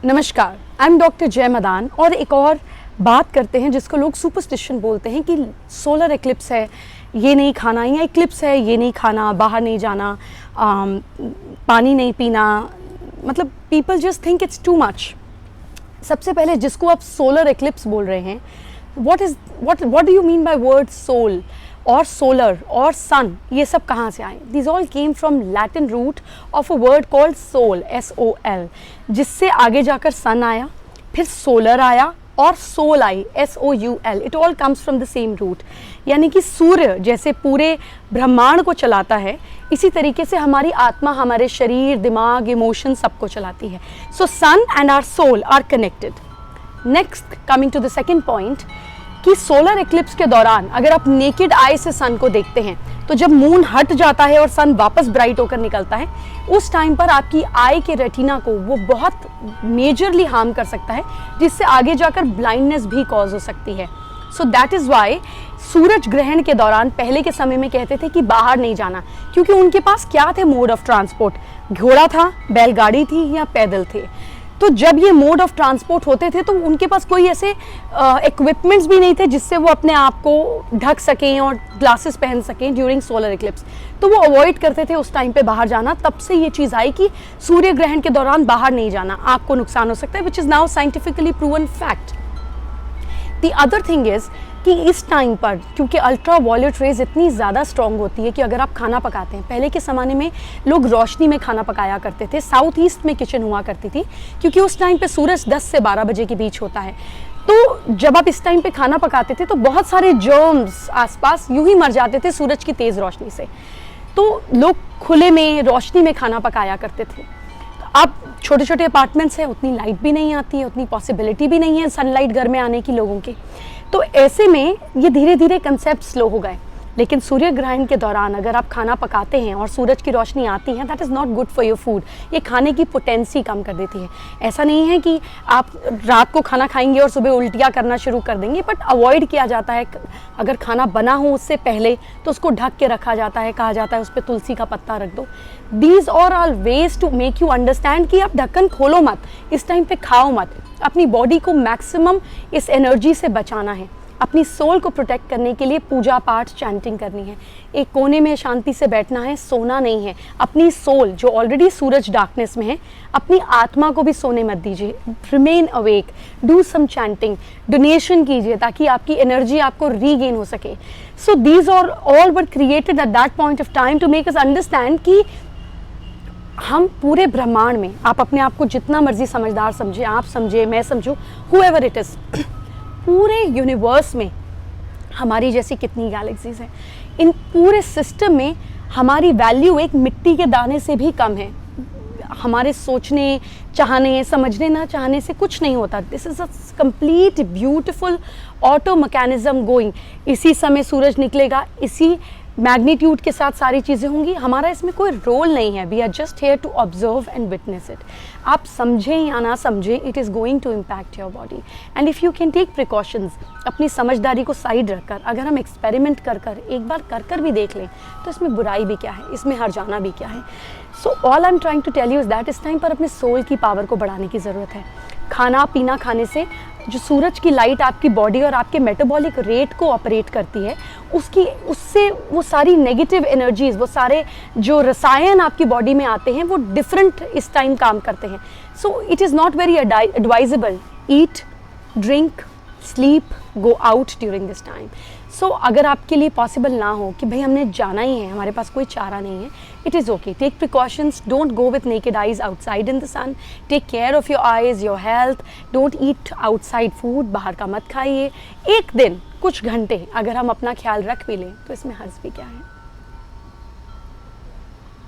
नमस्कार, I am doctor जय मदान और एक और बात करते हैं जिसको लोग सुपरस्टिशन बोलते हैं कि सोलर एक्लिप्स है, ये नहीं खाना, या एक्लिप्स है, ये नहीं खाना, बाहर नहीं जाना, पानी नहीं पीना, मतलब people just think it's too much. सबसे पहले जिसको आप सोलर एक्लिप्स बोल रहे हैं, what do you mean by word soul और सोलर और सन, ये सब कहाँ से आए? These all came from Latin root of a word called soul, SOL, जिससे आगे जाकर सन आया, फिर सोलर आया और सोल आई, SOUL। It all comes from the same root. यानी कि सूर्य जैसे पूरे ब्रह्मांड को चलाता है, इसी तरीके से हमारी आत्मा हमारे शरीर, दिमाग, इमोशन सबको चलाती है। So sun and our soul are connected. Next, coming to the second point, कि सोलर एक्लिप्स के दौरान अगर आप नेकेड आई से सन को देखते हैं, तो जब मून हट जाता है और सन वापस ब्राइट होकर निकलता है, उस टाइम पर आपकी आई के रेटिना को वो बहुत मेजरली हार्म कर सकता है, जिससे आगे जाकर ब्लाइंडनेस भी कॉज हो सकती है। सो दैट इज़ वाई सूरज ग्रहण के दौरान पहले के समय में कहते थे कि बाहर नहीं जाना, क्योंकि उनके पास क्या थे मोड ऑफ ट्रांसपोर्ट? घोड़ा था, बैलगाड़ी थी या पैदल थे। तो जब ये मोड ऑफ ट्रांसपोर्ट होते थे तो उनके पास कोई ऐसे इक्विपमेंट्स भी नहीं थे जिससे वो अपने आप को ढक सकें और ग्लासेस पहन सकें ड्यूरिंग सोलर इक्लिप्स। तो वो अवॉइड करते थे उस टाइम पे बाहर जाना। तब से ये चीज़ आई कि सूर्य ग्रहण के दौरान बाहर नहीं जाना, आँख को नुकसान हो सकता है, which is now scientifically proven fact. The other thing is कि इस टाइम पर क्योंकि अल्ट्रा वायलेट रेज इतनी ज़्यादा स्ट्रॉन्ग होती है कि अगर आप खाना पकाते हैं, पहले के ज़माने में लोग रोशनी में खाना पकाया करते थे, साउथ ईस्ट में किचन हुआ करती थी, क्योंकि उस टाइम पे सूरज 10 से 12 बजे के बीच होता है। तो जब आप इस टाइम पे खाना पकाते थे तो बहुत सारे जर्म्स आसपास यूं ही मर जाते थे सूरज की तेज़ रोशनी से। तो लोग खुले में रोशनी में खाना पकाया करते थे। अब छोटे छोटे अपार्टमेंट्स हैं, उतनी लाइट भी नहीं आती है, उतनी पॉसिबिलिटी भी नहीं है सनलाइट घर में आने की लोगों के। तो ऐसे में ये धीरे धीरे कंसेप्ट स्लो हो गए। लेकिन सूर्य ग्रहण के दौरान अगर आप खाना पकाते हैं और सूरज की रोशनी आती है, that is not good for your food. ये खाने की पोटेंसी कम कर देती है। ऐसा नहीं है कि आप रात को खाना खाएंगे और सुबह उल्टियाँ करना शुरू कर देंगे, बट अवॉइड किया जाता है। अगर खाना बना हो उससे पहले तो उसको ढक के रखा जाता है, कहा जाता है उस पर तुलसी का पत्ता रख दो। These are all ways to make you understand कि आप ढक्कन खोलो मत, इस टाइम पे खाओ मत। अपनी बॉडी को मैक्सिमम इस एनर्जी से बचाना है। अपनी सोल को प्रोटेक्ट करने के लिए पूजा पाठ, चैंटिंग करनी है, एक कोने में शांति से बैठना है, सोना नहीं है। अपनी सोल जो ऑलरेडी सूरज डार्कनेस में है, अपनी आत्मा को भी सोने मत दीजिए। Remain awake, do some chanting, donation कीजिए ताकि आपकी एनर्जी आपको रीगेन हो सके। So these are all were created at that point of time to make us understand कि हम पूरे ब्रह्मांड में, आप अपने आप को जितना मर्जी समझदार समझे, आप समझे, मैं समझूँ, हुएवर इट इज़, पूरे यूनिवर्स में हमारी जैसी कितनी गैलेक्सीज हैं। इन पूरे सिस्टम में हमारी वैल्यू एक मिट्टी के दाने से भी कम है। हमारे सोचने, चाहने, समझने ना चाहने से कुछ नहीं होता। This is a complete beautiful auto mechanism going. इसी समय सूरज निकलेगा, इसी मैग्नीट्यूड के साथ सारी चीज़ें होंगी। हमारा इसमें कोई रोल नहीं है। We are just here to observe and witness it. आप समझें या ना समझें, it is going to impact your body. And if you can take precautions, अपनी समझदारी को साइड रखकर अगर हम एक्सपेरिमेंट कर एक बार कर भी देख लें, तो इसमें बुराई भी क्या है, इसमें हर जाना भी क्या है। So all I am trying to tell you is that इस टाइम पर अपने सोल की पावर को बढ़ाने की ज़रूरत है। खाना पीना खाने से जो सूरज की लाइट आपकी बॉडी और आपके मेटाबॉलिक रेट को ऑपरेट करती है, उससे वो सारी नेगेटिव एनर्जीज, वो सारे जो रसायन आपकी बॉडी में आते हैं, वो डिफरेंट इस टाइम काम करते हैं। So it is not very advisable, eat, drink, sleep, go out during this time. So अगर आपके लिए पॉसिबल ना हो कि भाई हमने जाना ही है, हमारे पास कोई चारा नहीं है, it is okay, take precautions, don't go with naked eyes outside in the sun, take care of your eyes, your health, don't eat outside food, बाहर का मत खाइए। एक दिन कुछ घंटे अगर हम अपना ख्याल रख भी लें तो इसमें हर्ज भी क्या है।